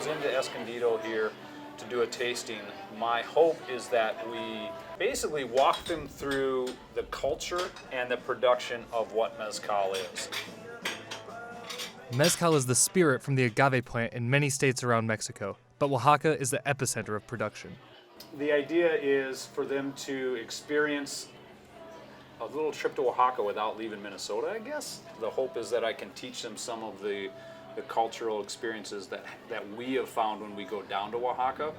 comes into Escondido here to do a tasting, my hope is that we basically walk them through the culture and the production of what Mezcal is. Mezcal is the spirit from the agave plant in many states around Mexico, but Oaxaca is the epicenter of production. The idea is for them to experience a little trip to Oaxaca without leaving Minnesota, I guess. The hope is that I can teach them some of the cultural experiences that we have found when we go down to Oaxaca,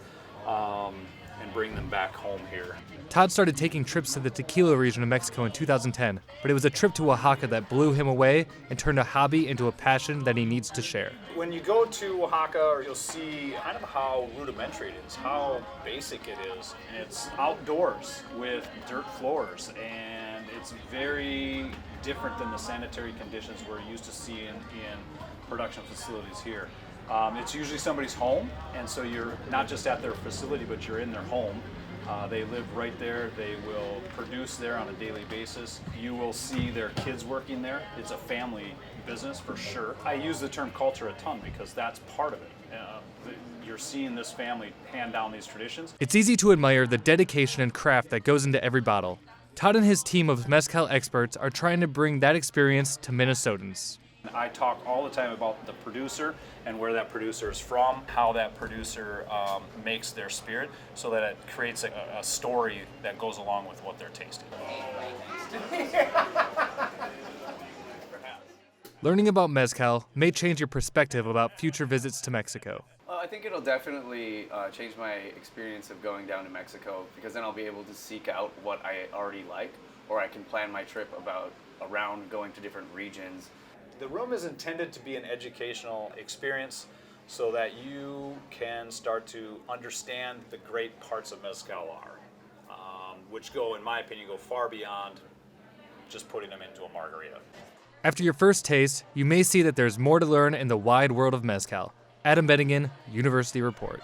and bring them back home here. Todd started taking trips to the tequila region of Mexico in 2010, but it was a trip to Oaxaca that blew him away and turned a hobby into a passion that he needs to share. When you go to Oaxaca, you'll see kind of how rudimentary it is, how basic it is. It's outdoors with dirt floors, and it's very different than the sanitary conditions we're used to seeing in production facilities here. It's usually somebody's home, and so you're not just at their facility, but you're in their home. They live right there. They will produce there on a daily basis. You will see their kids working there. It's a family business for sure. I use the term culture a ton because that's part of it. You're seeing this family hand down these traditions. It's easy to admire the dedication and craft that goes into every bottle. Todd and his team of Mezcal experts are trying to bring that experience to Minnesotans. I talk all the time about the producer and where that producer is from, how that producer makes their spirit, so that it creates a story that goes along with what they're tasting. Learning about Mezcal may change your perspective about future visits to Mexico. I think it'll definitely change my experience of going down to Mexico, because then I'll be able to seek out what I already like, or I can plan my trip around going to different regions. The room is intended to be an educational experience so that you can start to understand the great parts of Mezcal are, which go, in my opinion, go far beyond just putting them into a margarita. After your first taste, you may see that there's more to learn in the wide world of Mezcal. Adam Bettigan, University Report.